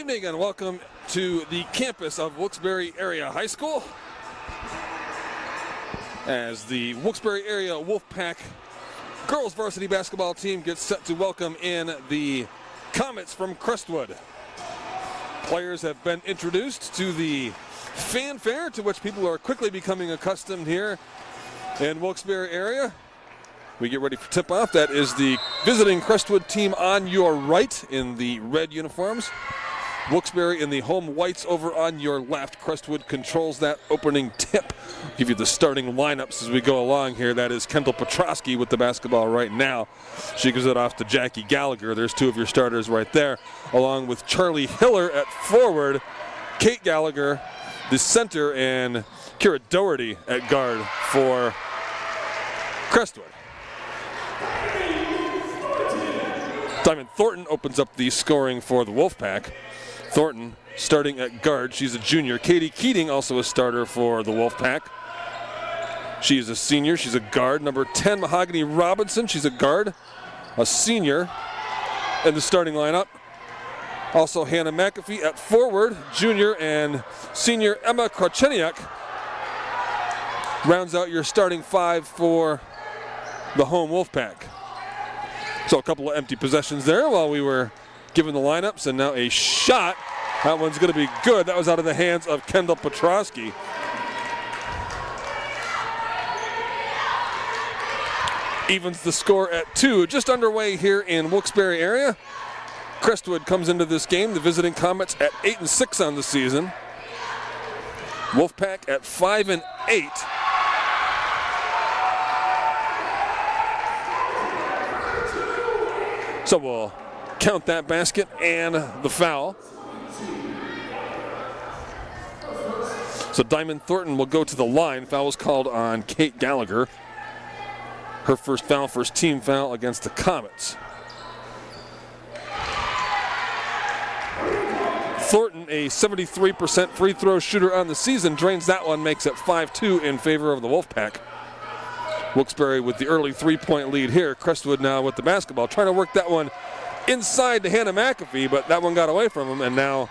evening and welcome to the campus of Wilkes-Barre Area High School as the Wilkes-Barre Area Wolfpack girls varsity basketball team gets set to welcome in the Comets from Crestwood. Players have been introduced to the fanfare to which people are quickly becoming accustomed here in Wilkes-Barre area. We get ready for tip-off. That is the visiting Crestwood team on your right in the red uniforms. Wilkes-Barre in the home whites over on your left. Crestwood controls that opening tip. Give you the starting lineups as we go along here. That is Kendall Petrosky with the basketball right now. She gives it off to Jackie Gallagher. There's two of your starters right there, along with Charlie Hiller at forward, Kate Gallagher, the center, and Kira Doherty at guard for Crestwood. Diamond Thornton opens up the scoring for the Wolfpack. Thornton starting at guard. She's a junior. Katie Keating also a starter for the Wolfpack. She is a senior. She's a guard. Number 10, Mahogany Robinson. She's a guard, a senior in the starting lineup. Also Hannah McAfee at forward, junior, and senior Emma Kracheniak rounds out your starting five for the home Wolfpack. So a couple of empty possessions there while we were given the lineups, and now a shot. That one's going to be good. That was out of the hands of Kendall Petrosky. Evens the score at 2. Just underway here in Wilkes-Barre area. Crestwood comes into this game, the visiting Comets at 8-6 on the season. Wolfpack at 5-8. So we'll count that basket and the foul. So Diamond Thornton will go to the line. Foul was called on Kate Gallagher. Her first foul, first team foul against the Comets. Thornton, a 73% free throw shooter on the season, drains that one, makes it 5-2 in favor of the Wolfpack. Wilkes-Barre with the early three-point lead here. Crestwood now with the basketball, trying to work that one inside to Hannah McAfee, but that one got away from him, and now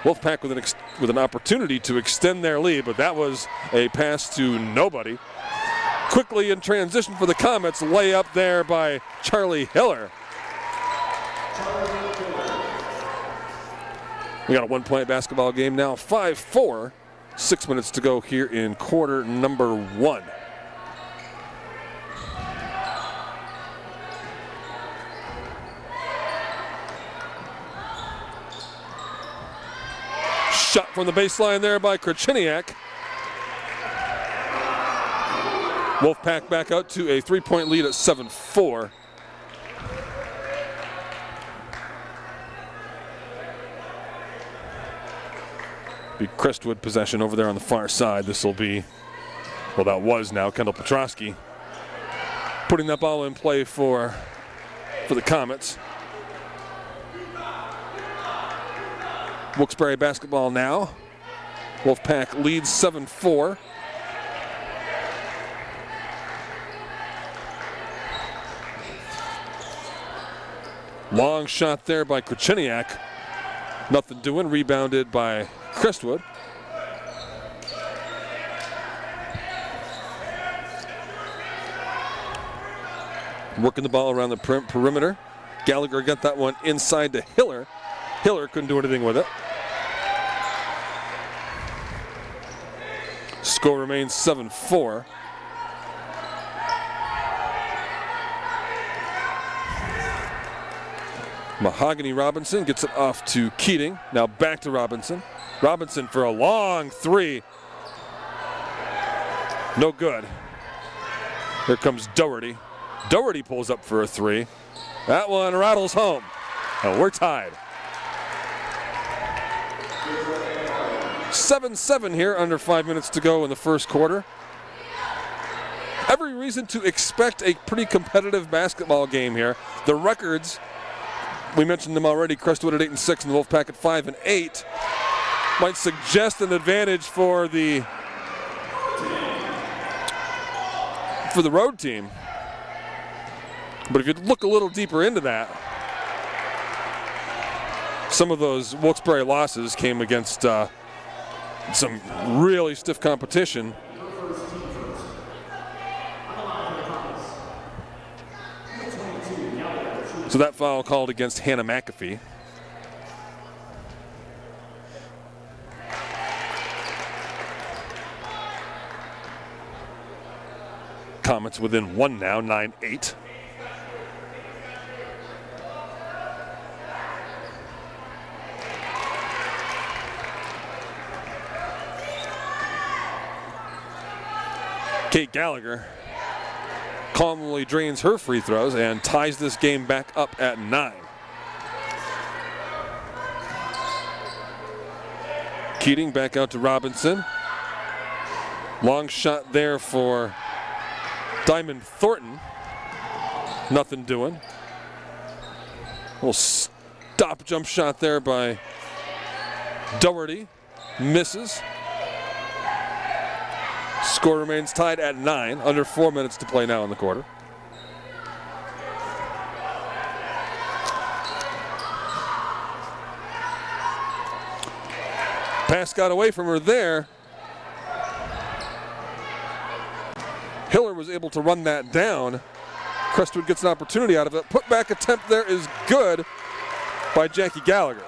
Wolfpack with an opportunity to extend their lead, but that was a pass to nobody. Quickly in transition for the Comets, layup there by Charlie Hiller. We got a one-point basketball game now, 5-4. 6 minutes to go here in quarter number 1. Shot from the baseline there by Kracheniak. Wolfpack back out to a three-point lead at 7-4. Be Crestwood possession over there on the far side. This will be, well, that was now Kendall Petrosky putting that ball in play for the Comets. Wilkes-Barre basketball now. Wolfpack leads 7-4. Long shot there by Kracheniak. Nothing doing. Rebounded by Crestwood. Working the ball around the perimeter. Gallagher got that one inside to Hiller. Hiller couldn't do anything with it. Score remains 7-4. Mahogany Robinson gets it off to Keating. Now back to Robinson. Robinson for a long three. No good. Here comes Doherty. Doherty pulls up for a three. That one rattles home. And we're tied. 7-7 here, under 5 minutes to go in the first quarter. Every reason to expect a pretty competitive basketball game here. The records, we mentioned them already, Crestwood at 8-6 and the Wolfpack at 5-8, might suggest an advantage for the road team. But if you look a little deeper into that, some of those Wilkes-Barre losses came against some really stiff competition. So that foul called against Hannah McAfee. Comets within one now, 9-8. Kate Gallagher calmly drains her free throws and ties this game back up at 9. Keating back out to Robinson. Long shot there for Diamond Thornton. Nothing doing. Little stop jump shot there by Doherty. Misses. Score remains tied at 9. Under 4 minutes to play now in the quarter. Pass got away from her there. Hiller was able to run that down. Crestwood gets an opportunity out of it. Put back attempt there is good by Jackie Gallagher.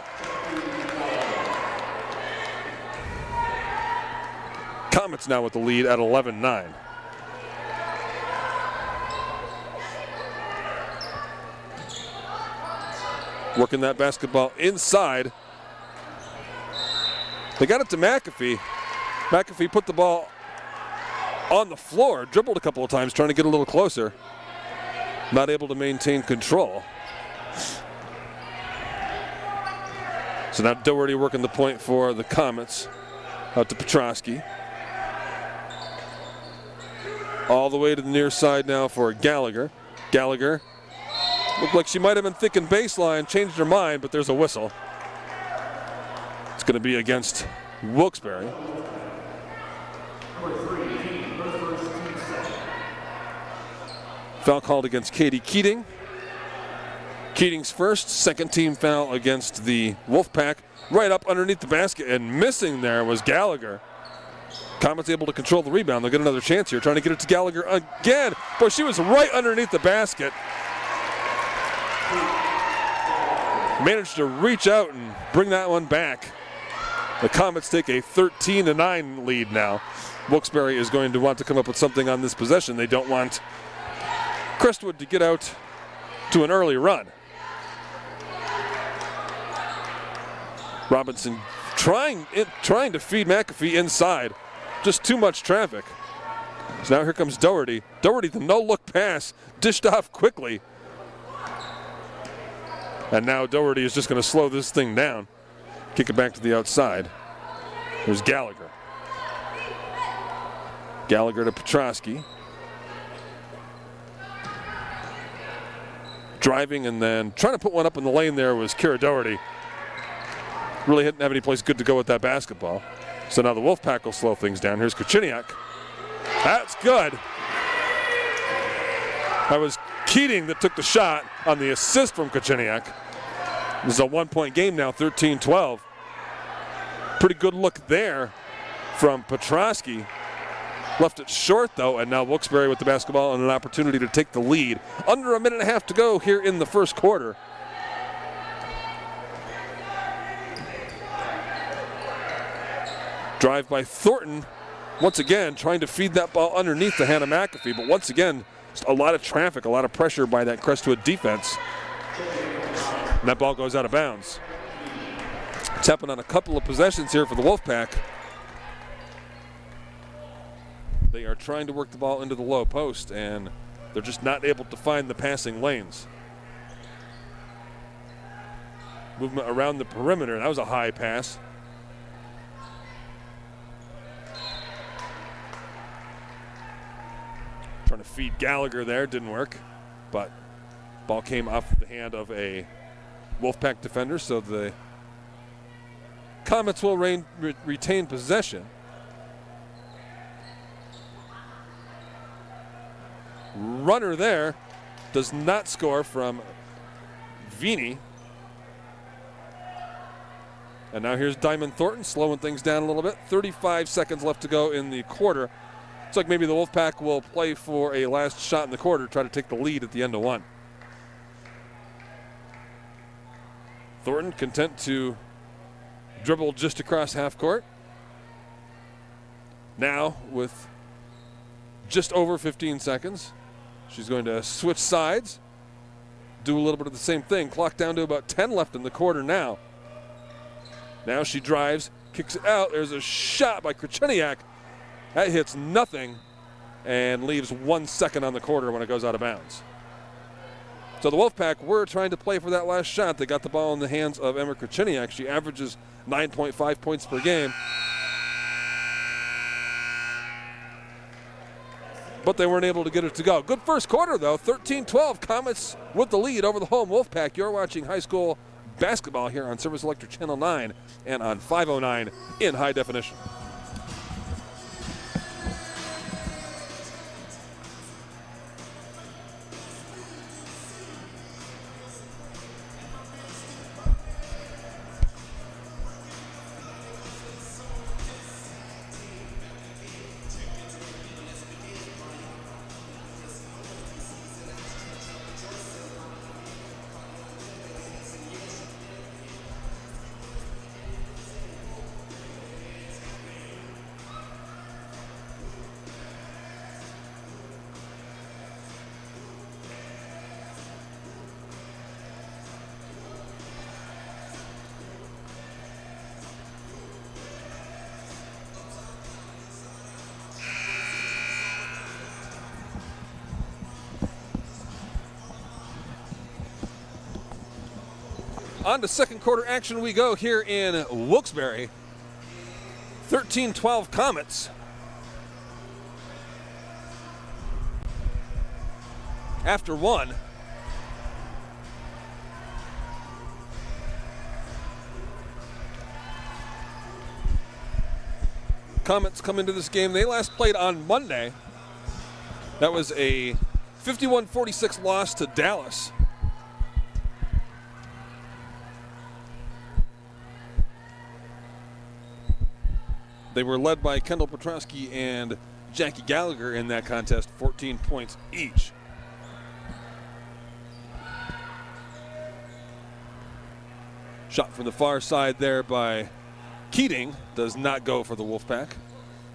Comets now with the lead at 11-9. Working that basketball inside. They got it to McAfee. McAfee put the ball on the floor, dribbled a couple of times trying to get a little closer. Not able to maintain control. So now Doherty working the point for the Comets. Out to Petrosky. All the way to the near side now for Gallagher. Gallagher looked like she might have been thinking baseline, changed her mind, but there's a whistle. It's going to be against Wilkes-Barre. Foul called against Katie Keating. Keating's first, second team foul against the Wolfpack. Right up underneath the basket, and missing there was Gallagher. Comets able to control the rebound. They'll get another chance here, trying to get it to Gallagher again. But she was right underneath the basket. Managed to reach out and bring that one back. The Comets take a 13-9 lead now. Wilkes-Barre is going to want to come up with something on this possession. They don't want Crestwood to get out to an early run. Robinson trying to feed McAfee inside. Just too much traffic. So now here comes Doherty. Doherty, the no-look pass, dished off quickly. And now Doherty is just going to slow this thing down. Kick it back to the outside. There's Gallagher. Gallagher to Petrosky. Driving and then trying to put one up in the lane there was Kira Doherty. Really didn't have any place good to go with that basketball. So now the Wolfpack will slow things down. Here's Kuchiniak. That's good. That was Keating that took the shot on the assist from Kuchiniak. This is a one-point game now, 13-12. Pretty good look there from Petrosky. Left it short, though, and now Wilkes-Barre with the basketball and an opportunity to take the lead. Under a minute and a half to go here in the first quarter. Drive by Thornton, once again trying to feed that ball underneath to Hannah McAfee, but once again, a lot of traffic, a lot of pressure by that Crestwood defense. And that ball goes out of bounds. It's happened on a couple of possessions here for the Wolfpack. They are trying to work the ball into the low post, and they're just not able to find the passing lanes. Movement around the perimeter, that was a high pass. Trying to feed Gallagher there, didn't work, but ball came off the hand of a Wolfpack defender, so the Comets will retain possession. Runner there, does not score from Vini. And now here's Diamond Thornton slowing things down a little bit. 35 seconds left to go in the quarter. Looks like maybe the Wolfpack will play for a last shot in the quarter, try to take the lead at the end of one. Thornton content to dribble just across half court. Now with just over 15 seconds, she's going to switch sides, do a little bit of the same thing. Clock down to about 10 left in the quarter now. Now she drives, kicks it out. There's a shot by Krecheniak. That hits nothing and leaves 1 second on the quarter when it goes out of bounds. So the Wolfpack were trying to play for that last shot. They got the ball in the hands of Emma Krecheniak. She averages 9.5 points per game. But they weren't able to get it to go. Good first quarter, though. 13-12. Comets with the lead over the home Wolfpack. You're watching high school basketball here on Service Electric Channel 9 and on 509 in high definition. On to second quarter action we go here in Wilkes-Barre. 13-12 Comets. After one. Comets come into this game. They last played on Monday. That was a 51-46 loss to Dallas. They were led by Kendall Petrosky and Jackie Gallagher in that contest, 14 points each. Shot from the far side there by Keating does not go for the Wolfpack.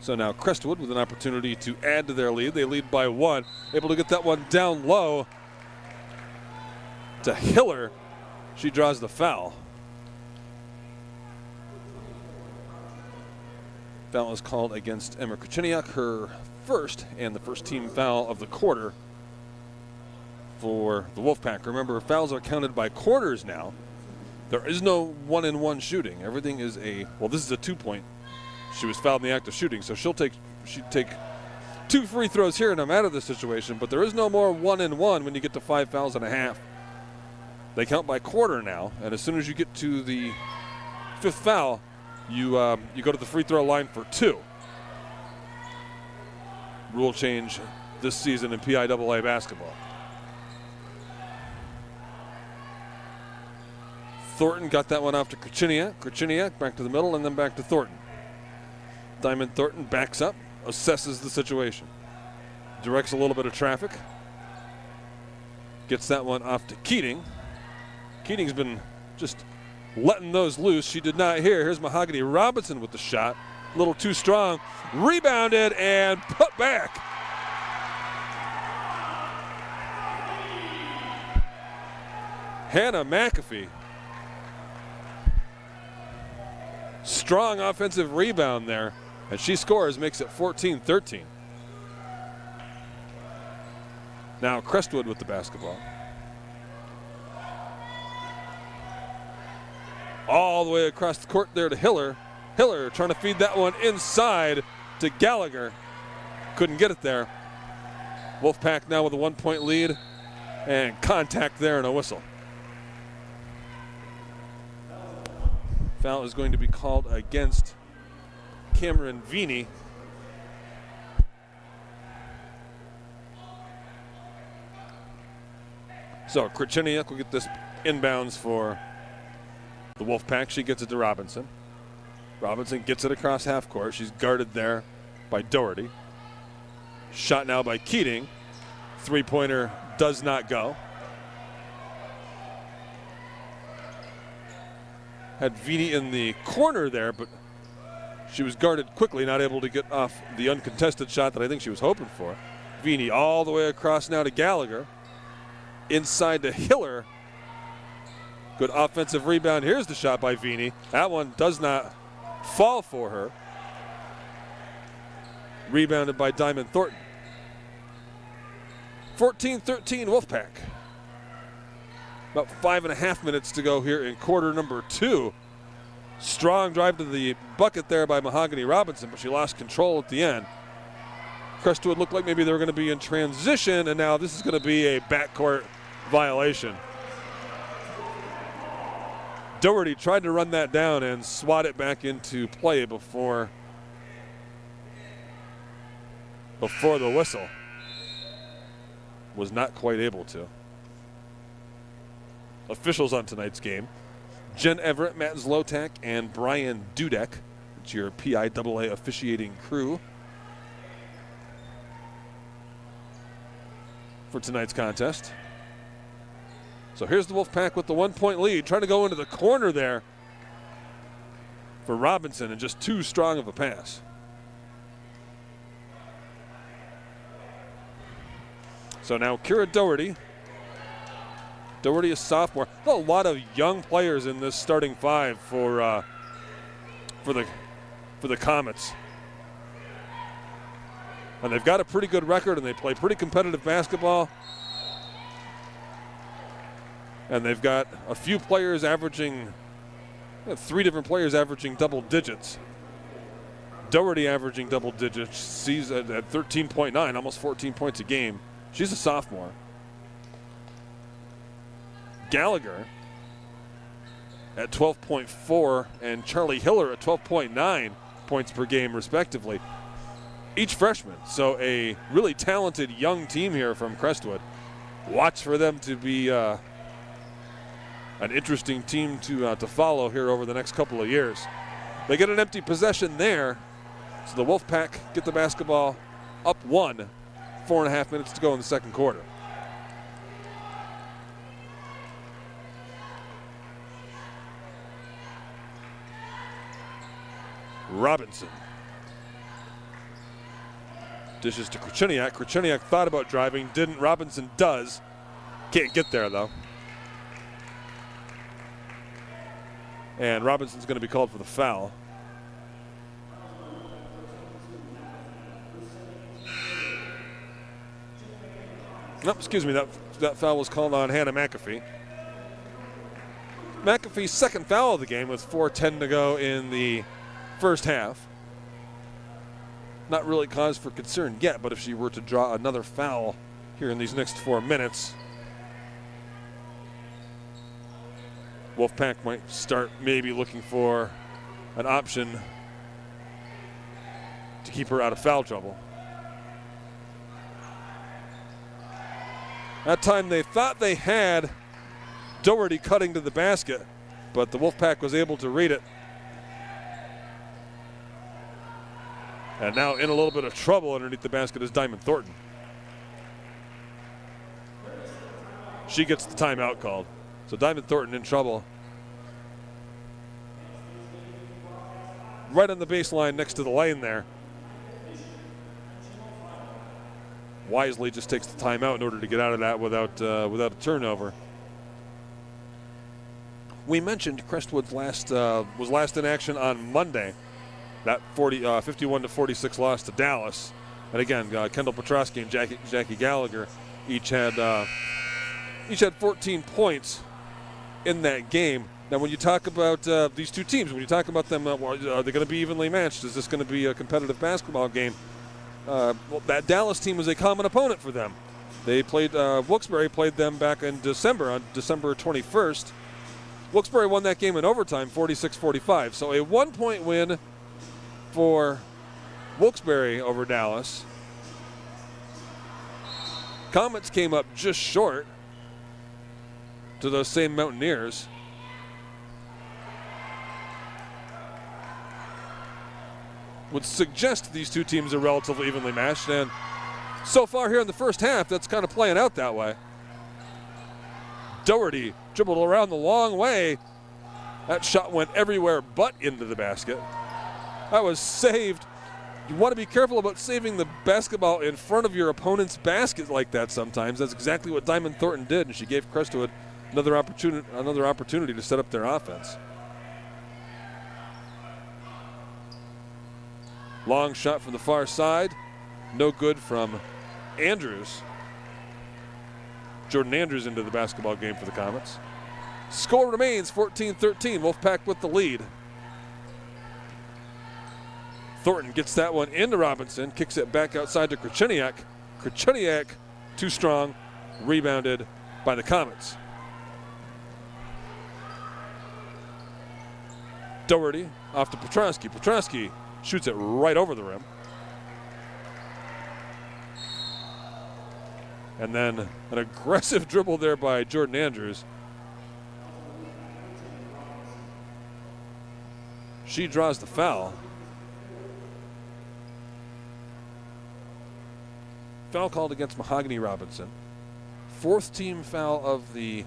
So now Crestwood with an opportunity to add to their lead. They lead by one, able to get that one down low to Hiller. She draws the foul. Foul is called against Emma Krecheniak, her first and the first team foul of the quarter for the Wolfpack. Remember, fouls are counted by quarters now. There is no one-and-one shooting. Everything is this is a 2-point. She was fouled in the act of shooting, so she'd take 2 free throws here and I'm out of this situation, but there is no more one-and-one when you get to 5 fouls and a half. They count by quarter now, and as soon as you get to the 5th foul, you go to the free throw line for 2. Rule change this season in PIAA basketball. Thornton got that one off to Krecheniak. Krecheniak back to the middle and then back to Thornton. Diamond Thornton backs up, assesses the situation. Directs a little bit of traffic. Gets that one off to Keating. Keating's been just letting those loose. She did not hear. Here's Mahogany Robinson with the shot. A little too strong. Rebounded and put back. Hannah McAfee. Strong offensive rebound there. And she scores, makes it 14-13. Now Crestwood with the basketball. All the way across the court there to Hiller. Hiller trying to feed that one inside to Gallagher. Couldn't get it there. Wolfpack now with a 1-point lead and contact there and a whistle. Foul is going to be called against Cameron Vini. So Krecheniak will get this inbounds for the Wolfpack. She gets it to Robinson. Robinson gets it across half court. She's guarded there by Doherty. Shot now by Keating. Three-pointer does not go. Had Vini in the corner there, but she was guarded quickly, not able to get off the uncontested shot that I think she was hoping for. Vini all the way across now to Gallagher. Inside to Hiller. Good offensive rebound. Here's the shot by Vini. That one does not fall for her. Rebounded by Diamond Thornton. 14-13 Wolfpack. About 5.5 minutes to go here in quarter number 2. Strong drive to the bucket there by Mahogany Robinson, but she lost control at the end. Crestwood looked like maybe they were going to be in transition, and now this is going to be a backcourt violation. Doherty tried to run that down and swat it back into play before the whistle. Was not quite able to. Officials on tonight's game: Jen Everett, Matt Zlotak, and Brian Dudek. It's your PIAA officiating crew for tonight's contest. So here's the Wolfpack with the 1-point lead, trying to go into the corner there for Robinson, and just too strong of a pass. So now Kira Doherty. Doherty is sophomore. A lot of young players in this starting five for the Comets. And they've got a pretty good record, and they play pretty competitive basketball. And they've got a few players averaging, 3 different players averaging double digits. Doherty averaging double digits. She's at 13.9, almost 14 points a game. She's a sophomore. Gallagher at 12.4 and Charlie Hiller at 12.9 points per game respectively. Each freshman. So a really talented young team here from Crestwood. Watch for them to be an interesting team to follow here over the next couple of years. They get an empty possession there. So the Wolfpack get the basketball up 1. 4.5 minutes to go in the second quarter. Robinson dishes to Kracheniak. Kracheniak thought about driving, didn't. Robinson does. Can't get there though. And Robinson's going to be called for the foul. No, excuse me, that foul was called on Hannah McAfee. McAfee's second foul of the game with 4:10 to go in the first half. Not really cause for concern yet, but if she were to draw another foul here in these next 4 minutes, Wolfpack might start maybe looking for an option to keep her out of foul trouble. That time they thought they had Doherty cutting to the basket, but the Wolfpack was able to read it. And now in a little bit of trouble underneath the basket is Diamond Thornton. She gets the timeout called. So Diamond Thornton in trouble. Right on the baseline next to the lane there. Wisely just takes the timeout in order to get out of that without a turnover. We mentioned Crestwood's was last in action on Monday. That 51-46 loss to Dallas. And again, Kendall Petrosky and Jackie Gallagher each had 14 points in that game. Now, when you talk about these two teams, when you talk about them, are they going to be evenly matched? Is this going to be a competitive basketball game? Well, that Dallas team was a common opponent for them. They played, Wilkes-Barre played them back in December, on December 21st. Wilkes-Barre won that game in overtime, 46-45. So a 1-point win for Wilkes-Barre over Dallas. Comets came up just short to those same Mountaineers. would suggest these two teams are relatively evenly matched, and so far here in the first half, that's kind of playing out that way. Doherty dribbled around the long way. That shot went everywhere but into the basket. That was saved. You want to be careful about saving the basketball in front of your opponent's basket like that sometimes. That's exactly what Diamond Thornton did, and she gave Crestwood another opportunity to set up their offense. Long shot from the far side. No good from Andrews. Jordan Andrews into the basketball game for the Comets. Score remains 14-13. Wolfpack with the lead. Thornton gets that one into Robinson, kicks it back outside to Kracheniak. Kracheniak, too strong, rebounded by the Comets. Doherty off to Petrosky. Petrosky shoots it right over the rim. And then an aggressive dribble there by Jordan Andrews. She draws the foul. Foul called against Mahogany Robinson. Fourth team foul of the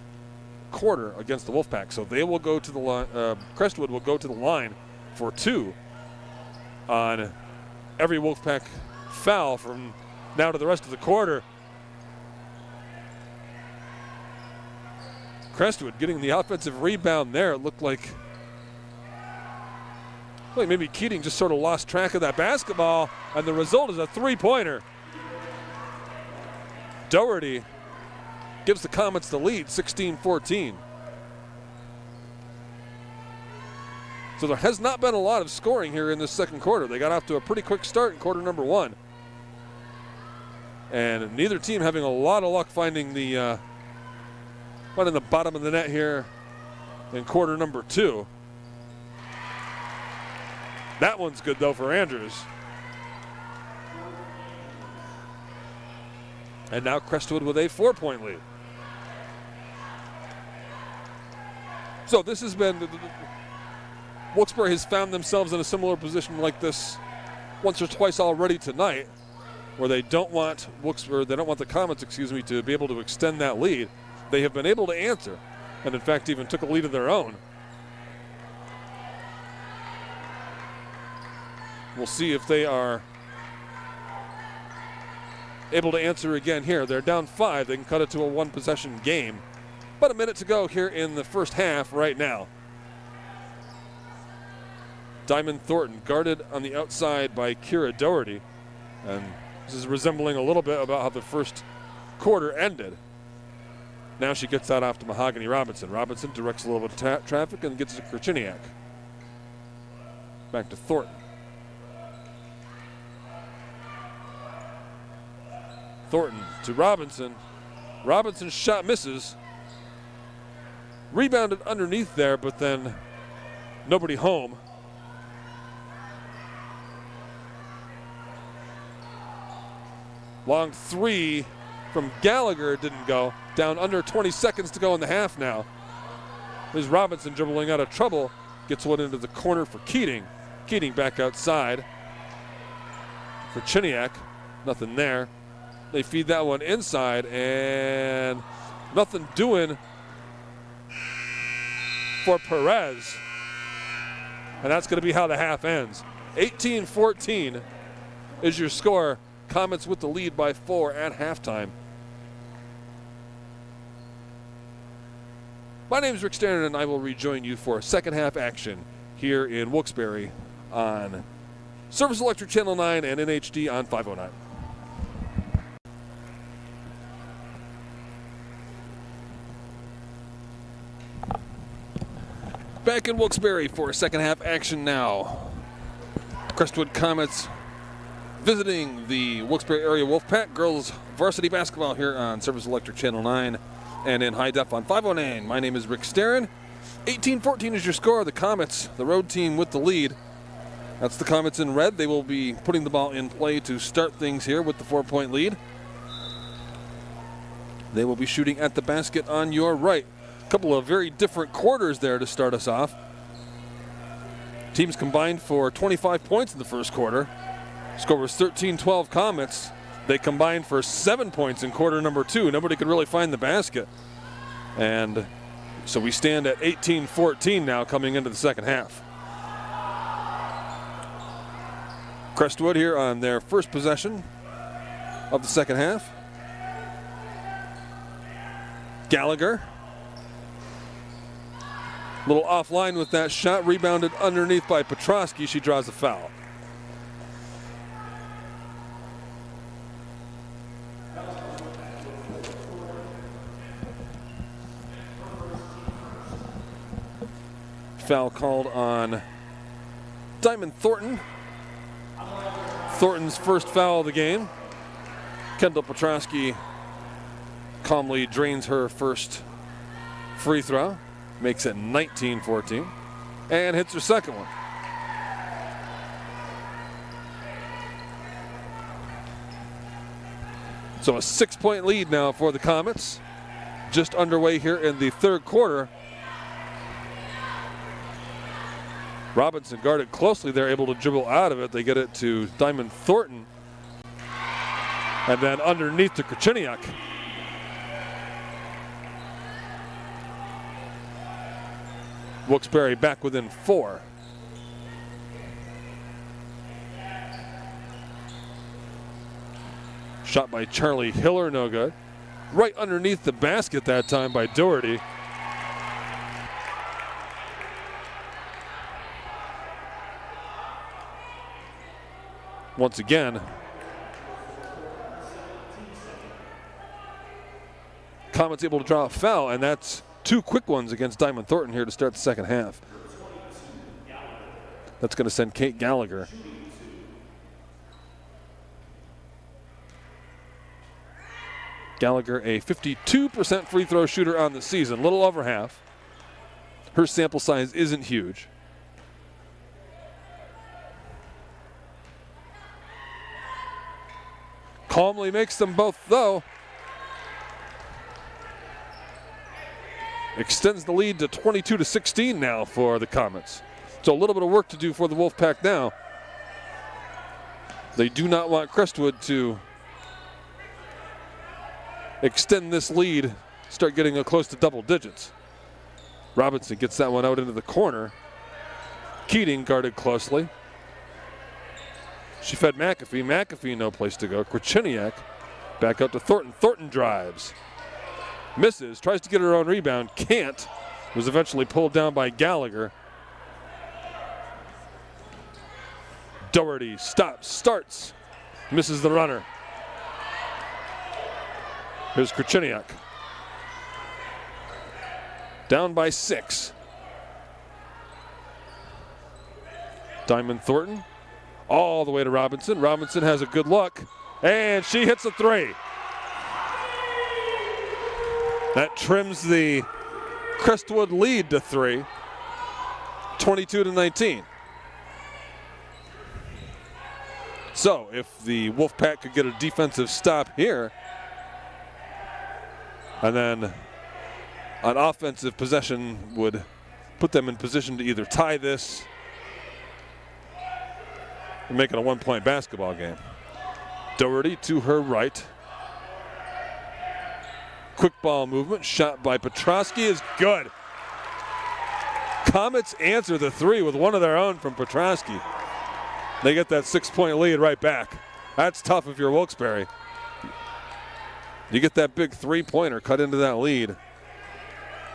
quarter against the Wolfpack. So they will go to the line. Crestwood will go to the line for 2 on every Wolfpack foul from now to the rest of the quarter. Crestwood getting the offensive rebound there. It looked like maybe Keating just sort of lost track of that basketball, and the result is a 3-pointer. Doherty gives the Comets the lead, 16-14. So there has not been a lot of scoring here in this second quarter. They got off to a pretty quick start in quarter number 1. And neither team having a lot of luck finding the bottom of the net here in quarter number 2. That one's good, though, for Andrews. And now Crestwood with a 4-point lead. So this has been, Wilkes-Barre has found themselves in a similar position like this once or twice already tonight, where they don't want the Comets, to be able to extend that lead. They have been able to answer, and in fact even took a lead of their own. We'll see if they are able to answer again here. They're down 5. They can cut it to a 1-possession game. About a minute to go here in the first half right now. Diamond Thornton guarded on the outside by Kira Doherty. And this is resembling a little bit about how the first quarter ended. Now she gets that off to Mahogany Robinson. Robinson directs a little bit of traffic and gets it to Kracheniak. Back to Thornton. Thornton to Robinson. Robinson's shot misses. Rebounded underneath there, but then nobody home. Long 3 from Gallagher didn't go. Down under 20 seconds to go in the half now. There's Robinson dribbling out of trouble. Gets one into the corner for Keating. Keating back outside. For Chiniak. Nothing there. They feed that one inside, and nothing doing for Perez. And that's going to be how the half ends. 18-14 is your score. Comets with the lead by 4 at halftime. My name is Rick Stern, and I will rejoin you for second half action here in Wilkes-Barre on Service Electric Channel 9 and NHD on 509. Back in Wilkes-Barre for second half action now. Crestwood Comets visiting the Wilkes-Barre area Wolfpack girls varsity basketball here on Service Electric Channel 9 and in high def on 509. My name is Rick Stern. 18-14 is your score. The Comets, the road team with the lead. That's the Comets in red. They will be putting the ball in play to start things here with the 4-point lead. They will be shooting at the basket on your right. A couple of very different quarters there to start us off. Teams combined for 25 points in the first quarter. Score was 13-12 Comets. They combined for 7 points in quarter number 2. Nobody could really find the basket. And so we stand at 18-14 now coming into the second half. Crestwood here on their first possession of the second half. Gallagher. A little offline with that shot, rebounded underneath by Petrosky. She draws a foul. Foul called on Diamond Thornton. Thornton's first foul of the game. Kendall Petrosky calmly drains her first free throw. Makes it 19-14. And hits her second one. So a 6-point lead now for the Comets. Just underway here in the third quarter. Robinson guarded closely. They're able to dribble out of it. They get it to Diamond Thornton. And then underneath to Krachiniak. Wilkes-Barre back within 4. Shot by Charlie Hiller, no good. Right underneath the basket that time by Doherty. Once again, Comets able to draw a foul, and that's 2 quick ones against Diamond Thornton here to start the second half. That's going to send Kate Gallagher. Gallagher, a 52% free throw shooter on the season, a little over half. Her sample size isn't huge. Calmly makes them both, though. Extends the lead to 22-16 now for the Comets. So a little bit of work to do for the Wolfpack now. They do not want Crestwood to extend this lead, start getting close to double digits. Robinson gets that one out into the corner. Keating guarded closely. She fed McAfee. McAfee no place to go. Krachiniak back up to Thornton. Thornton drives. Misses, tries to get her own rebound, can't. Was eventually pulled down by Gallagher. Doherty stops, starts, misses the runner. Here's Krachiniak. Down by 6. Diamond Thornton all the way to Robinson. Robinson has a good look, and she hits a 3. That trims the Crestwood lead to 3, 22-19. So if the Wolfpack could get a defensive stop here, and then an offensive possession would put them in position to either tie this and make it a 1-point basketball game. Doherty to her right. Quick ball movement, shot by Petrosky is good. Comets answer the 3 with one of their own from Petrosky. They get that 6-point lead right back. That's tough if you're Wilkes-Barre. You get that big 3-pointer cut into that lead.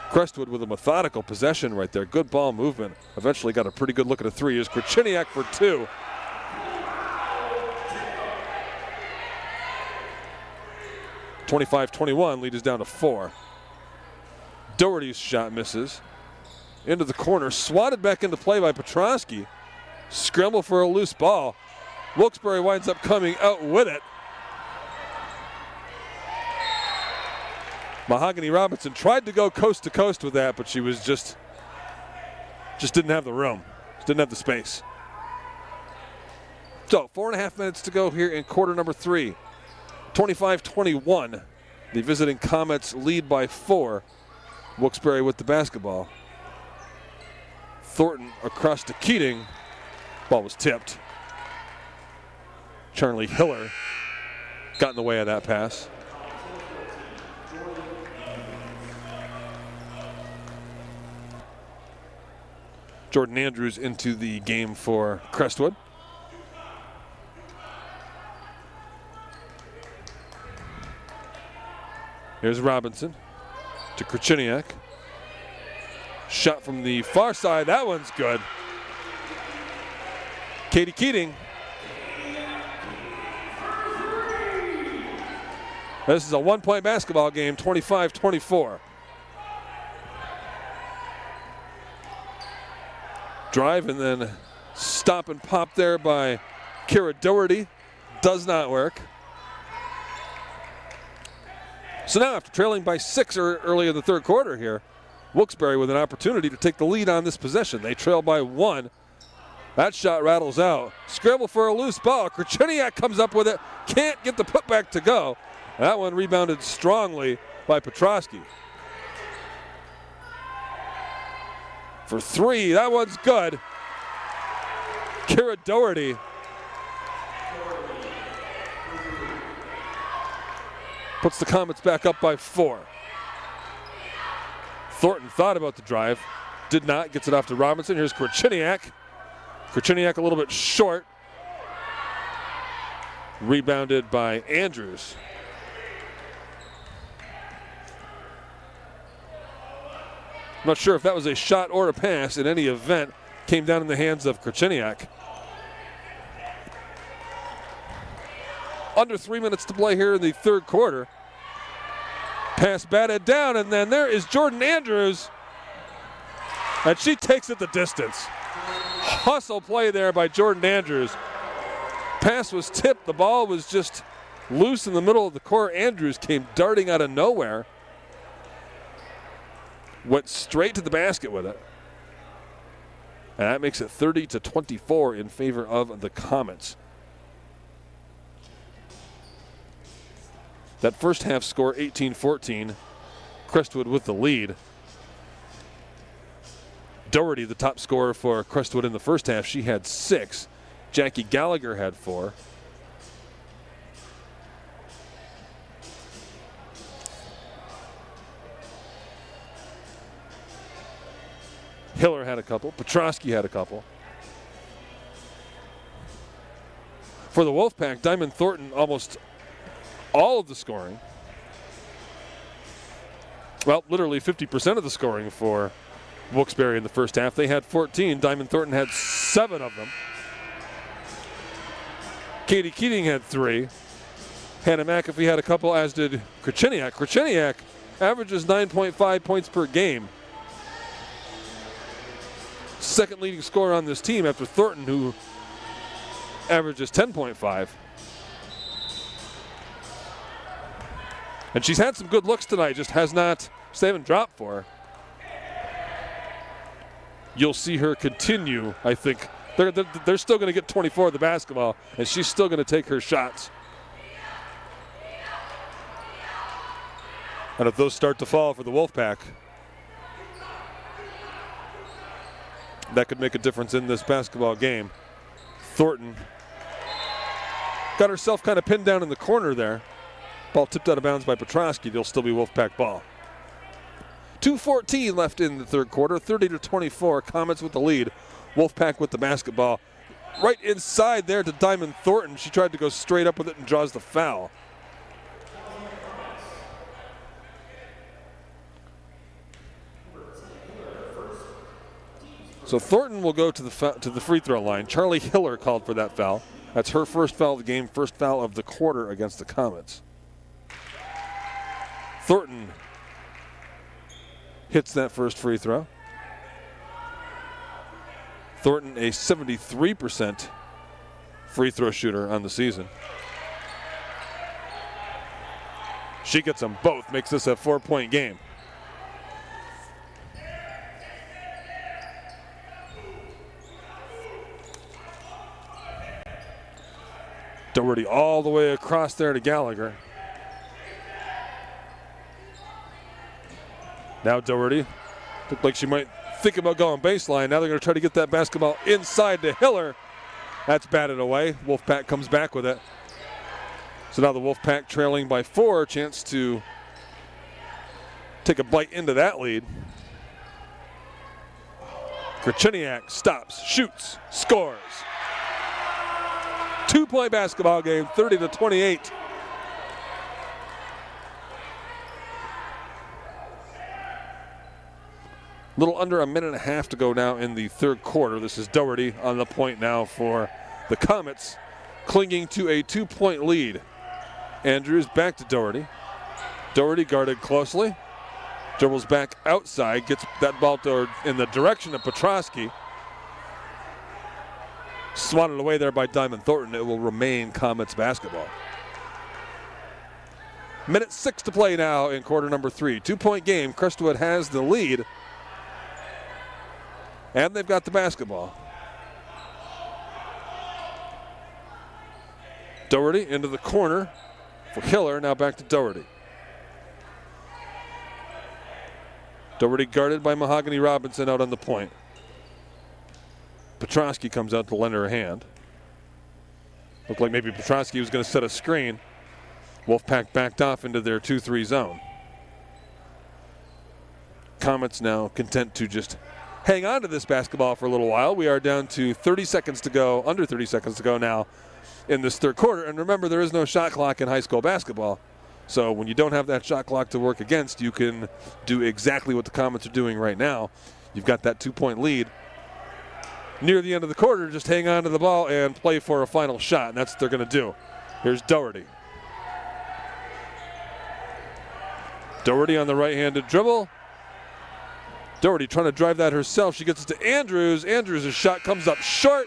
Crestwood with a methodical possession right there. Good ball movement. Eventually got a pretty good look at a 3. Here's Krachiniak for 2. (25-21), lead is down to 4. Doherty's shot misses. Into the corner, swatted back into play by Petrosky. Scramble for a loose ball. Wilkes-Barre winds up coming out with it. Mahogany Robinson tried to go coast to coast with that, but she was just didn't have the room, just didn't have the space. So 4.5 minutes to go here in quarter number 3. 25-21. The visiting Comets lead by 4. Wilkes-Barre with the basketball. Thornton across to Keating. Ball was tipped. Charlie Hiller got in the way of that pass. Jordan Andrews into the game for Crestwood. Here's Robinson to Krachiniak. Shot from the far side. That one's good. Katie Keating. This is a one-point basketball game, 25-24. Drive and then stop and pop there by Kira Doherty. Does not work. So now after trailing by 6 early in the third quarter here, Wilkes-Barre with an opportunity to take the lead on this possession. They trail by 1. That shot rattles out. Scramble for a loose ball. Krachiniak comes up with it. Can't get the putback to go. That one rebounded strongly by Petrosky. For 3, that one's good. Kira Doherty. Puts the Comets back up by 4. Thornton thought about the drive. Did not. Gets it off to Robinson. Here's Krachiniak. Krachiniak a little bit short. Rebounded by Andrews. I'm not sure if that was a shot or a pass. In any event, came down in the hands of Krachiniak. Under 3 minutes to play here in the third quarter. Pass batted down, and then there is Jordan Andrews. And she takes it the distance. Hustle play there by Jordan Andrews. Pass was tipped. The ball was just loose in the middle of the court. Andrews came darting out of nowhere. Went straight to the basket with it. And that makes it 30-24 in favor of the Comets. That first half score, 18-14. Crestwood with the lead. Doherty, the top scorer for Crestwood in the first half. She had 6. Jackie Gallagher had 4. Hiller had a couple. Petrosky had a couple. For the Wolfpack, Diamond Thornton almost all of the scoring. Well, literally 50% of the scoring for Wilkes-Barre in the first half. They had 14. Diamond Thornton had 7 of them. Katie Keating had 3. Hannah McAfee had a couple, as did Krachiniak. Krachiniak averages 9.5 points per game. Second leading scorer on this team after Thornton, who averages 10.5. And she's had some good looks tonight, just has not, they haven't dropped for her. You'll see her continue, I think. They're still going to get 24 of the basketball, and she's still going to take her shots. And if those start to fall for the Wolfpack, that could make a difference in this basketball game. Thornton got herself kind of pinned down in the corner there. Ball tipped out of bounds by Petrosky. It'll still be Wolfpack ball. 2:14 left in the third quarter, 30-24. Comets with the lead. Wolfpack with the basketball. Right inside there to Diamond Thornton. She tried to go straight up with it and draws the foul. So Thornton will go to the free throw line. Charlie Hiller called for that foul. That's her first foul of the game, first foul of the quarter against the Comets. Thornton hits that first free throw. Thornton, a 73% free throw shooter on the season. She gets them both, makes this a 4-point game. Doherty all the way across there to Gallagher. Now Doherty looked like she might thinking about going baseline. Now they're going to try to get that basketball inside to Hiller. That's batted away. Wolfpack comes back with it. So now the Wolfpack trailing by 4. Chance to take a bite into that lead. Krachiniak stops, shoots, scores. 2-point basketball game, 30-28. A little under a minute and a half to go now in the third quarter. This is Doherty on the point now for the Comets, clinging to a 2-point lead. Andrews back to Doherty. Doherty guarded closely. Dribbles back outside, gets that ball in the direction of Petrosky. Swatted away there by Diamond Thornton. It will remain Comets basketball. Minute 6 to play now in quarter number 3. 2-point game. Crestwood has the lead. And they've got the basketball. Doherty into the corner for Hiller. Now back to Doherty. Doherty guarded by Mahogany Robinson out on the point. Petrosky comes out to lend her a hand. Looked like maybe Petrosky was going to set a screen. Wolfpack backed off into their 2-3 zone. Comets now content to just hang on to this basketball for a little while. We are down to 30 seconds to go, under 30 seconds to go now in this third quarter. And remember, there is no shot clock in high school basketball. So when you don't have that shot clock to work against, you can do exactly what the Comets are doing right now. You've got that 2-point lead. Near the end of the quarter, just hang on to the ball and play for a final shot, and that's what they're going to do. Here's Doherty. Doherty on the right-handed dribble. Doherty trying to drive that herself. She gets it to Andrews. Andrews' shot comes up short.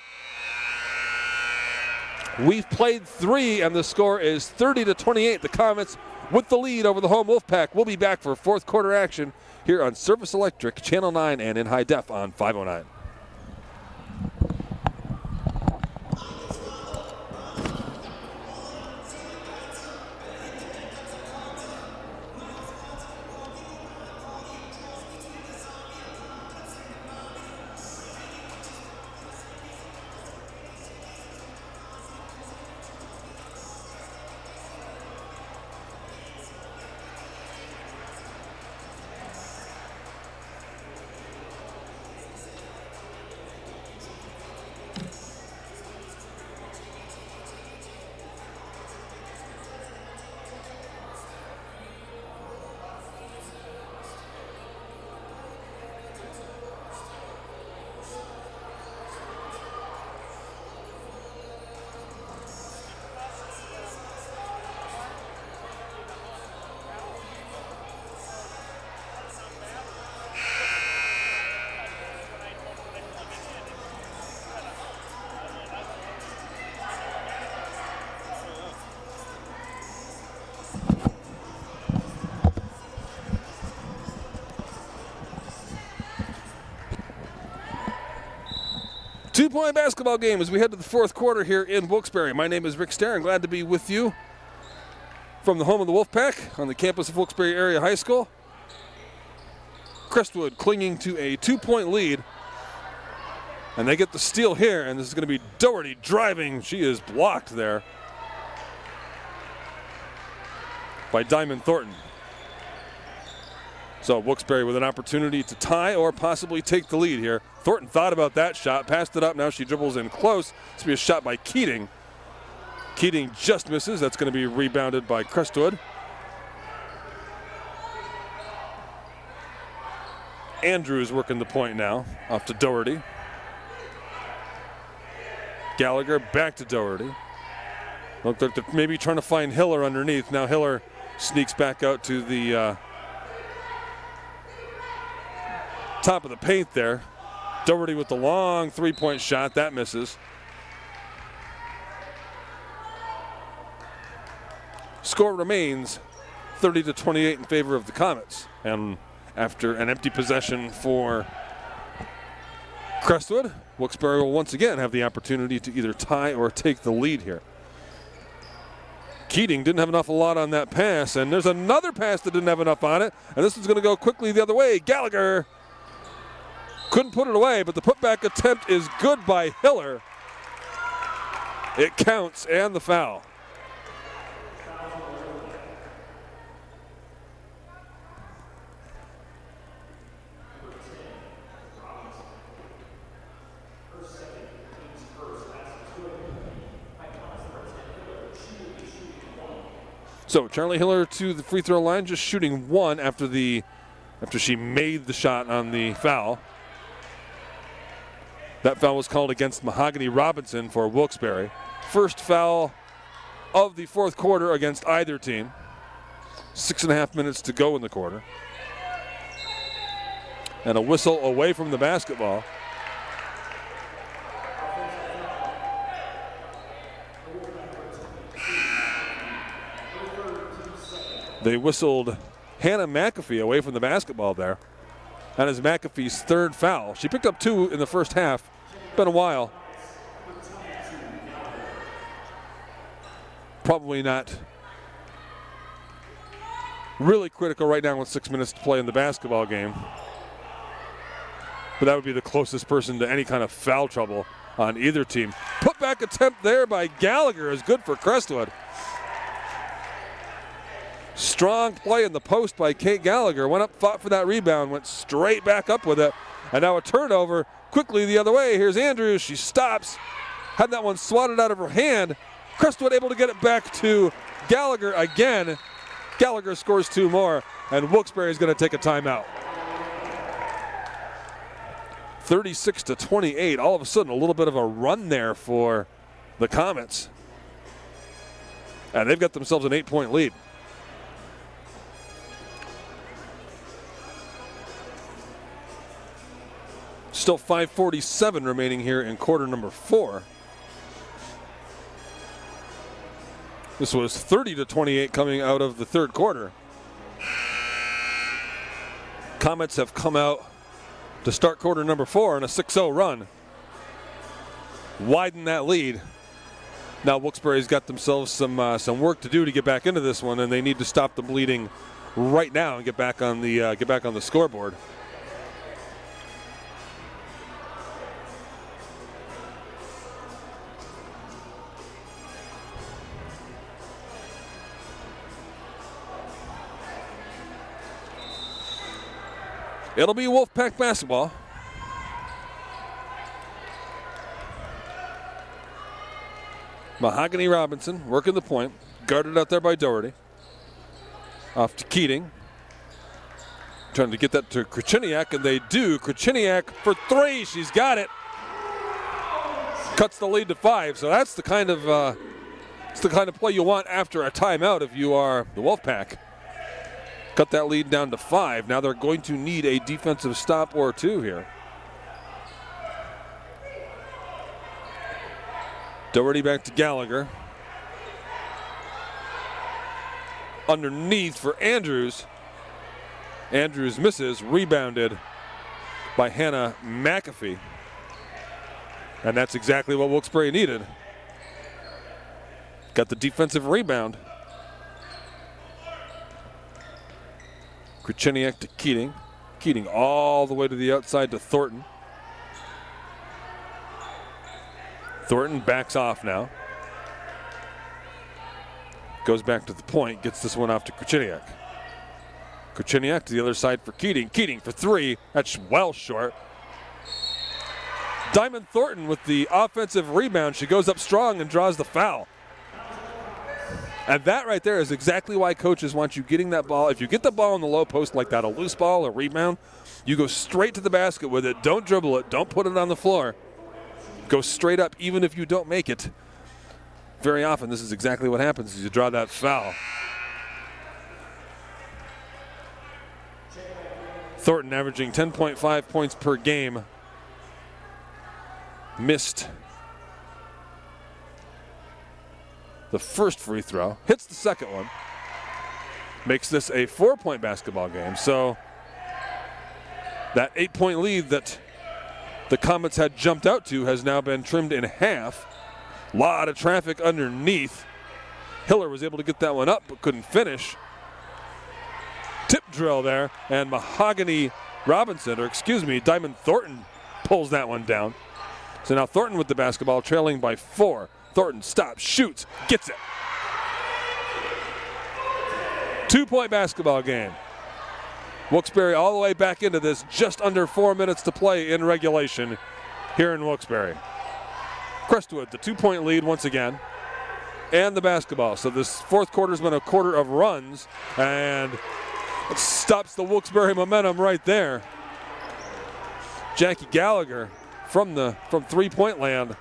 We've played 3, and the score is 30-28. The Comets with the lead over the home Wolfpack. We'll be back for fourth quarter action here on Service Electric, Channel 9, and in high def on 509. Two-point basketball game as we head to the fourth quarter here in Wilkes-Barre. My name is Rick Starr. I'm glad to be with you from the home of the Wolfpack on the campus of Wilkes-Barre Area High School. Crestwood clinging to a 2-point lead. And they get the steal here, and this is going to be Doherty driving. She is blocked there by Diamond Thornton. So Wilkes-Barre with an opportunity to tie or possibly take the lead here. Thornton thought about that shot, passed it up. Now she dribbles in close. This will be a shot by Keating. Keating just misses. That's going to be rebounded by Crestwood. Andrews working the point now, off to Doherty. Gallagher back to Doherty. Look, they're maybe trying to find Hiller underneath. Now Hiller sneaks back out to the top of the paint there. Doherty with the long three-point shot. That misses. Score remains 30-28 in favor of the Comets. And after an empty possession for Crestwood, Wilkes-Barre will once again have the opportunity to either tie or take the lead here. Keating didn't have enough a lot on that pass, and there's another pass that didn't have enough on it, and this is going to go quickly the other way. Gallagher Couldn't put it away, but the putback attempt is good by Hiller. It counts, and the foul. So Charlie Hiller to the free throw line, just shooting one after she made the shot on the foul. That foul was called against Mahogany Robinson for Wilkes-Barre. First foul of the fourth quarter against either team. 6.5 minutes to go in the quarter. And a whistle away from the basketball. They whistled Hannah McAfee away from the basketball there. That is McAfee's third foul. She picked up 2 in the first half. Been a while. Probably not really critical right now with 6 minutes to play in the basketball game. But that would be the closest person to any kind of foul trouble on either team. Putback attempt there by Gallagher is good for Crestwood. Strong play in the post by Kate Gallagher. Went up, fought for that rebound, went straight back up with it. And now a turnover quickly the other way. Here's Andrews. She stops. Had that one swatted out of her hand. Crestwood able to get it back to Gallagher again. Gallagher scores 2 more, and Wilkes-Barre is going to take a timeout. 36-28. All of a sudden, a little bit of a run there for the Comets. And they've got themselves an 8-point lead. Still 5:47 remaining here in quarter number 4. This was 30-28 coming out of the third quarter. Comets have come out to start quarter number 4 on a 6-0 run. Widen that lead. Now Wilkes-Barre's got themselves some work to do to get back into this one, and they need to stop the bleeding right now and get back on the scoreboard. It'll be Wolfpack basketball. Mahogany Robinson working the point. Guarded out there by Doherty. Off to Keating. Trying to get that to Krachiniak, and they do. Krachiniak for 3. She's got it. Cuts the lead to 5. So that's the kind of play you want after a timeout if you are the Wolfpack. Cut that lead down to 5. Now they're going to need a defensive stop or 2 here. Doherty back to Gallagher. Underneath for Andrews. Andrews misses, rebounded by Hannah McAfee. And that's exactly what Wilkes-Barre needed. Got the defensive rebound. Krachiniak to Keating. Keating all the way to the outside to Thornton. Thornton backs off now. Goes back to the point, gets this one off to Krachiniak. Krachiniak to the other side for Keating. Keating for 3, that's well short. Diamond Thornton with the offensive rebound. She goes up strong and draws the foul. And that right there is exactly why coaches want you getting that ball. If you get the ball in the low post like that, a loose ball, a rebound, you go straight to the basket with it. Don't dribble it. Don't put it on the floor. Go straight up even if you don't make it. Very often this is exactly what happens as you draw that foul. Thornton averaging 10.5 points per game. Missed the first free throw, hits the second one, makes this a 4-point basketball game. So that 8-point lead that the Comets had jumped out to has now been trimmed in half. A lot of traffic underneath. Hiller was able to get that one up but couldn't finish. Tip drill there, and Mahogany Diamond Thornton pulls that one down. So now Thornton with the basketball, trailing by 4. Thornton stops, shoots, gets it. 2-point basketball game. Wilkes-Barre all the way back into this, just under 4 minutes to play in regulation here in Wilkes-Barre. Crestwood, the 2-point lead once again, and the basketball. So this fourth quarter's been a quarter of runs, and it stops the Wilkes-Barre momentum right there. Jackie Gallagher from 3-point land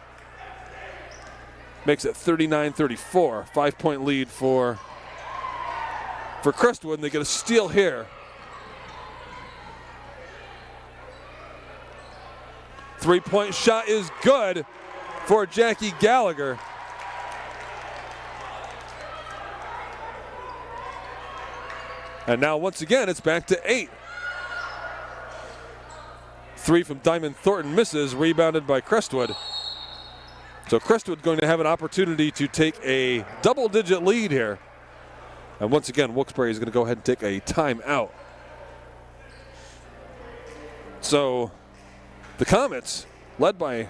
makes it 39-34. 5-point lead for Crestwood, and they get a steal here. 3-point shot is good for Jackie Gallagher. And now once again it's back to 8. 3 from Diamond Thornton misses, rebounded by Crestwood. So Crestwood going to have an opportunity to take a double-digit lead here. And once again, Wilkes-Barre is going to go ahead and take a timeout. So the Comets, led by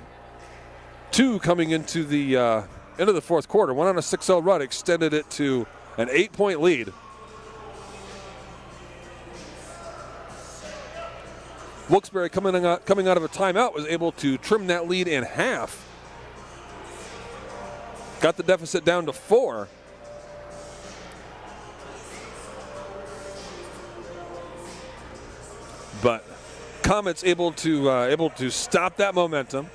2 coming into the fourth quarter, went on a 6-0 run, extended it to an 8-point lead. Wilkes-Barre coming out of a timeout was able to trim that lead in half. Got the deficit down to 4. But Comets able to stop that momentum.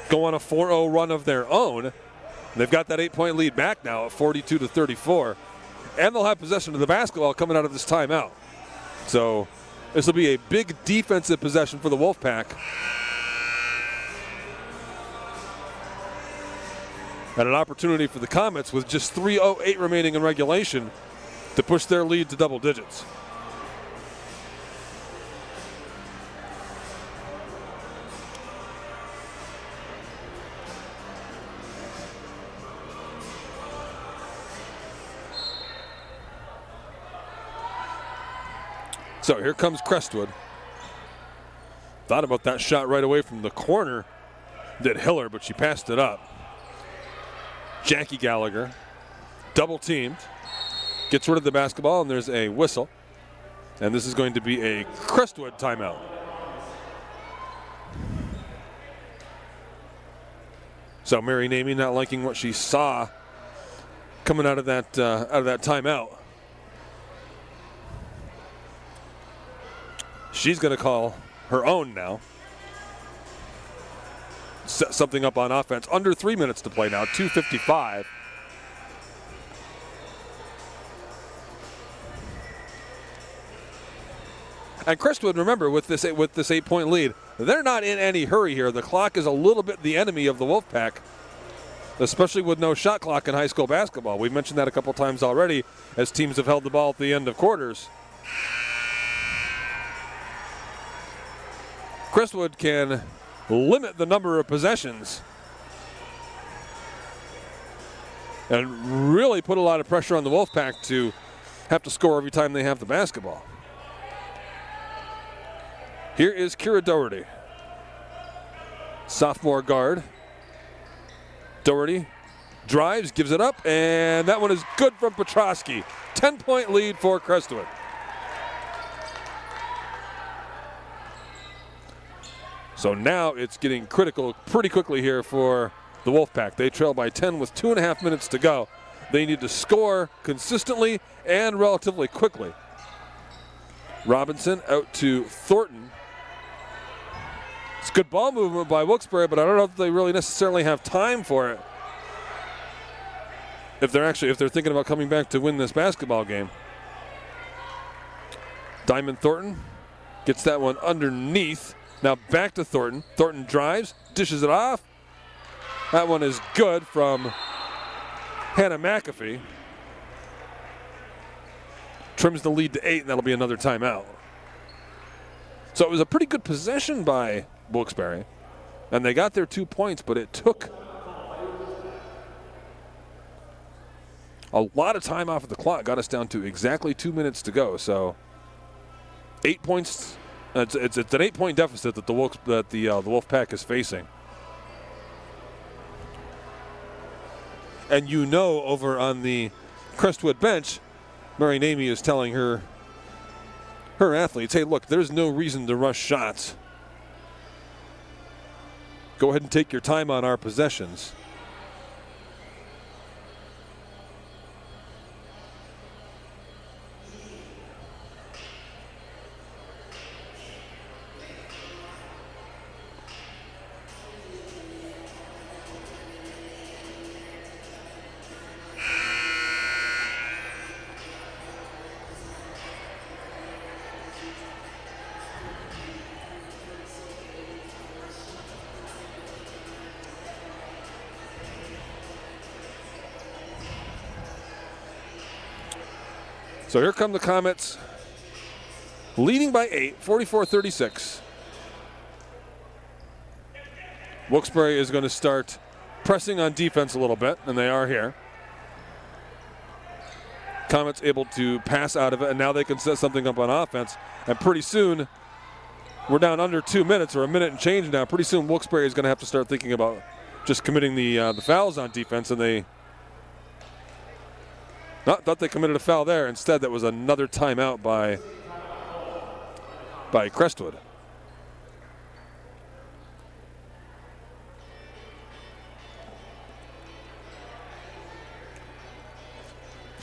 Go on a 4-0 run of their own. They've got that 8-point lead back now at 42-34. And they'll have possession of the basketball coming out of this timeout. So this will be a big defensive possession for the Wolfpack. And an opportunity for the Comets with just 3:08 remaining in regulation to push their lead to double digits. So here comes Crestwood. Thought about that shot right away from the corner. Did Hiller, but she passed it up. Jackie Gallagher, double teamed. Gets rid of the basketball, and there's a whistle. And this is going to be a Crestwood timeout. So Mary Namey not liking what she saw coming out of that timeout. She's going to call her own now. Set something up on offense. Under 3 minutes to play now, 2:55. And Crestwood, remember, with this 8-point lead, they're not in any hurry here. The clock is a little bit the enemy of the Wolfpack, especially with no shot clock in high school basketball. We've mentioned that a couple times already as teams have held the ball at the end of quarters. Crestwood can limit the number of possessions and really put a lot of pressure on the Wolfpack to have to score every time they have the basketball. Here is Kira Doherty, sophomore guard. Doherty drives, gives it up, and that one is good from Petrosky. 10-point lead for Crestwood. So now it's getting critical pretty quickly here for the Wolfpack. They trail by 10 with 2.5 minutes to go. They need to score consistently and relatively quickly. Robinson out to Thornton. It's good ball movement by Wilkes-Barre, but I don't know if they really necessarily have time for it. If they're thinking about coming back to win this basketball game. Diamond Thornton gets that one underneath. Now back to Thornton. Thornton drives, dishes it off. That one is good from Hannah McAfee. Trims the lead to 8, and that'll be another timeout. So it was a pretty good possession by Wilkes-Barre, and they got their 2 points, but it took a lot of time off of the clock. Got us down to exactly 2 minutes to go. So 8 points. It's an 8-point deficit that the Wolfpack is facing. And you know, over on the Crestwood bench, Mary Namey is telling her athletes, hey, look, there's no reason to rush shots. Go ahead and take your time on our possessions. So here come the Comets, leading by 8, 44-36. Wilkes-Barre is going to start pressing on defense a little bit, and they are here. Comets able to pass out of it, and now they can set something up on offense. And pretty soon, we're down under 2 minutes, or a minute and change now. Pretty soon, Wilkes-Barre is going to have to start thinking about just committing the fouls on defense, and they thought they committed a foul there. Instead, that was another timeout by Crestwood.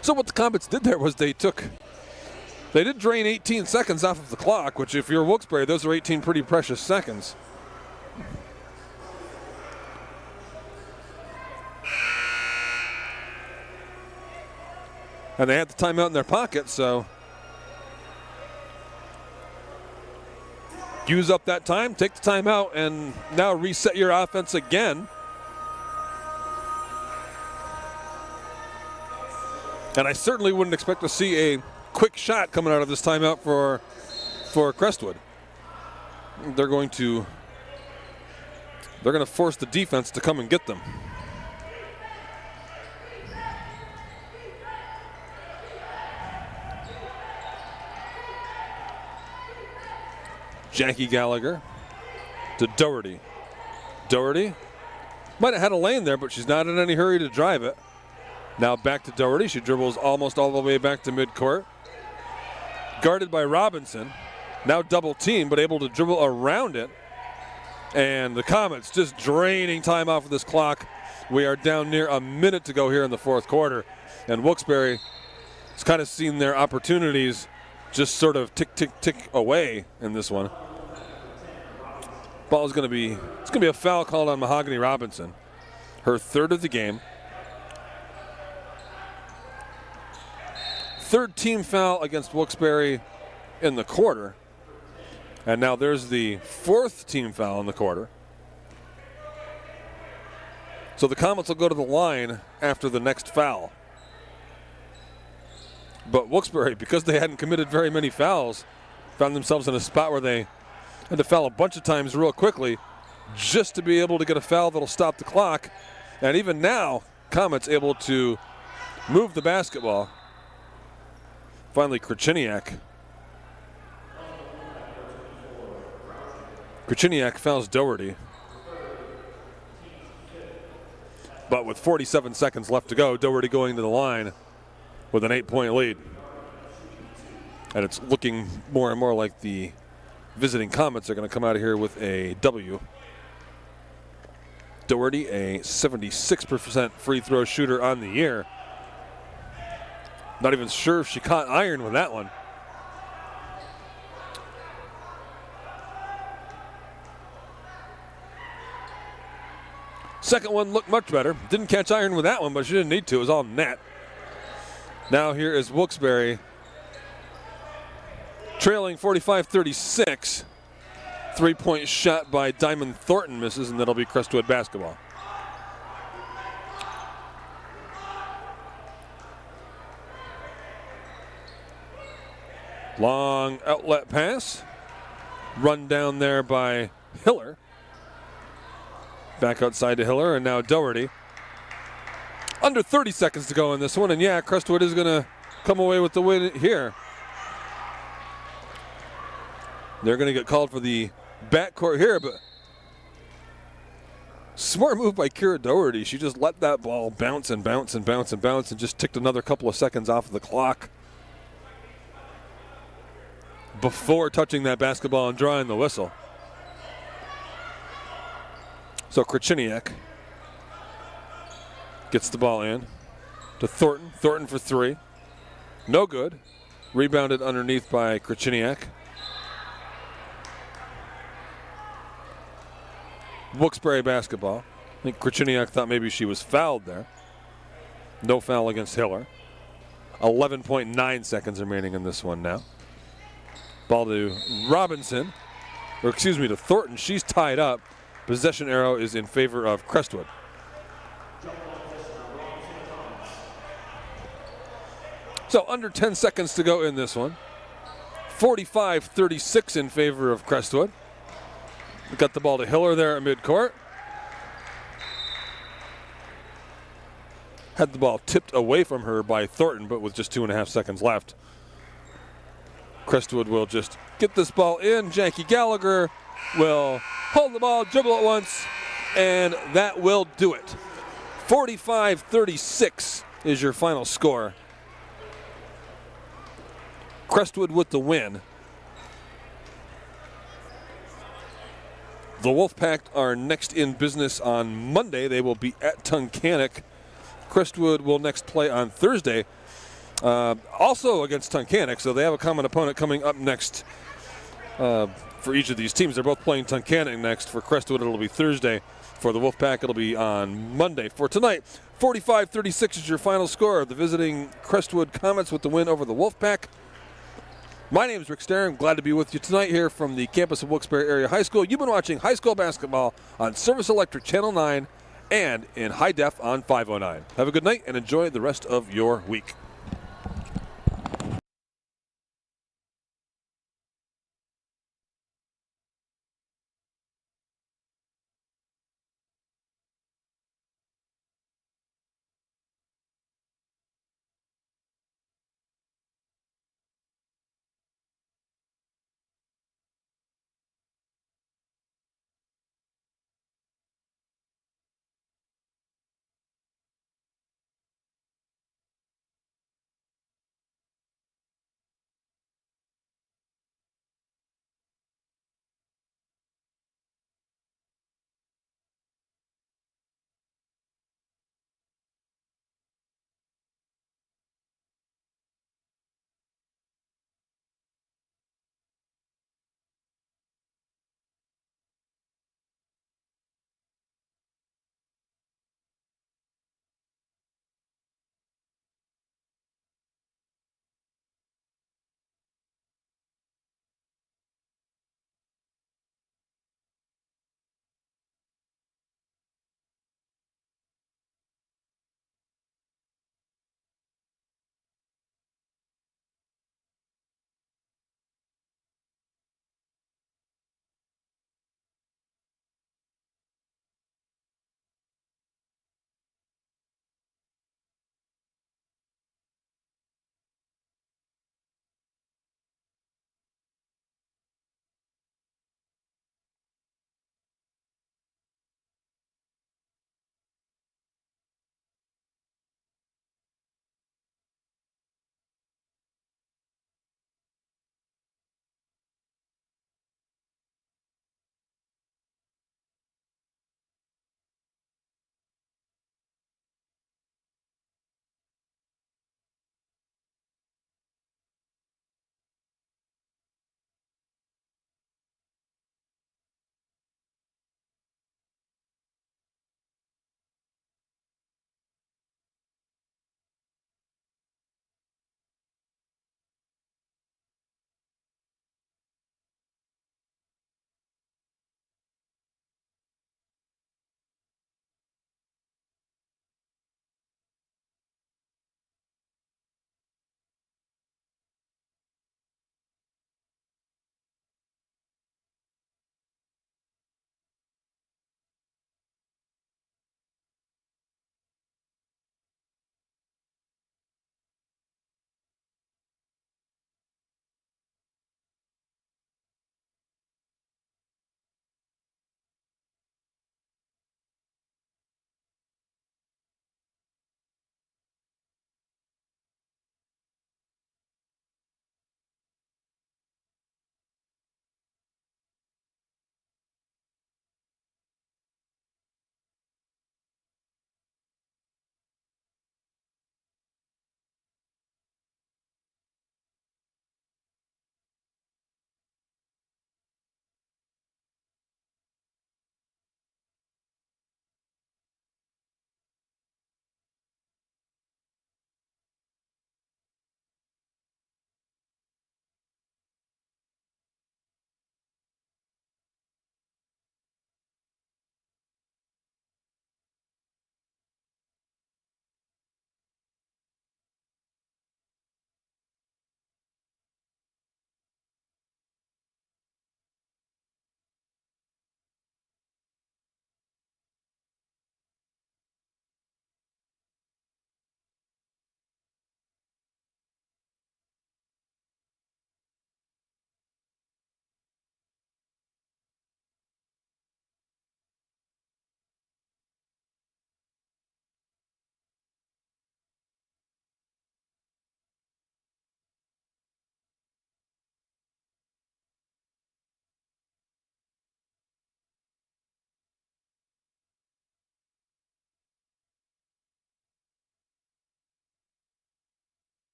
So what the Comets did there was they did drain 18 seconds off of the clock, which if you're Wilkes-Barre, those are 18 pretty precious seconds. And they had the timeout in their pocket, so use up that time, take the timeout, and now reset your offense again. And I certainly wouldn't expect to see a quick shot coming out of this timeout for Crestwood. They're going to force the defense to come and get them. Jackie Gallagher to Doherty. Doherty might have had a lane there, but she's not in any hurry to drive it. Now back to Doherty. She dribbles almost all the way back to midcourt. Guarded by Robinson. Now double team, but able to dribble around it. And the Comets just draining time off of this clock. We are down near a minute to go here in the fourth quarter. And Wilkes-Barre has kind of seen their opportunities just sort of tick, tick, tick away in this one. Ball is going to be a foul called on Mahogany Robinson. Her third of the game. Third team foul against Wilkes-Barre in the quarter. And now there's the fourth team foul in the quarter. So the Comets will go to the line after the next foul. But Wilkes-Barre, because they hadn't committed very many fouls, found themselves in a spot where they had to foul a bunch of times real quickly just to be able to get a foul that'll stop the clock. And even now, Comets able to move the basketball. Finally, Krachiniak fouls Doherty. But with 47 seconds left to go, Doherty going to the line with an 8-point lead. And it's looking more and more like the visiting Comets are going to come out of here with a W. Doherty, a 76% free throw shooter on the year. Not even sure if she caught iron with that one. Second one looked much better. Didn't catch iron with that one, but she didn't need to. It was all net. Now here is Wilkes-Barre trailing 45-36. 3-point shot by Diamond Thornton misses, and that'll be Crestwood basketball. Long outlet pass. Run down there by Hiller. Back outside to Hiller, and now Doherty. Under 30 seconds to go in this one, and yeah, Crestwood is going to come away with the win here. They're going to get called for the backcourt here, but smart move by Kira Doherty. She just let that ball bounce and bounce and bounce and bounce and just ticked another couple of seconds off of the clock before touching that basketball and drawing the whistle. So Krachiniak gets the ball in to Thornton. Thornton for three. No good. Rebounded underneath by Krachiniak. Wilkes-Barre basketball. I think Krachiniak thought maybe she was fouled there. No foul against Hiller. 11.9 seconds remaining in this one now. Ball to Robinson, or excuse me, to Thornton. She's tied up. Possession arrow is in favor of Crestwood. So under 10 seconds to go in this one. 45-36 in favor of Crestwood. We got the ball to Hiller there at midcourt. Had the ball tipped away from her by Thornton, but with just 2.5 seconds left. Crestwood will just get this ball in. Jackie Gallagher will hold the ball, dribble it once, and that will do it. 45-36 is your final score. Crestwood with the win. The Wolfpack are next in business on Monday. They will be at Tunkhannock. Crestwood will next play on Thursday, also against Tunkhannock, so they have a common opponent coming up next for each of these teams. They're both playing Tunkhannock next. For Crestwood, it'll be Thursday. For the Wolfpack, it'll be on Monday. For tonight, 45-36 is your final score. The visiting Crestwood Comets with the win over the Wolfpack. My name is Rick Starr. I'm glad to be with you tonight here from the campus of Wilkes-Barre Area High School. You've been watching high school basketball on Service Electric Channel 9 and in high def on 509. Have a good night and enjoy the rest of your week.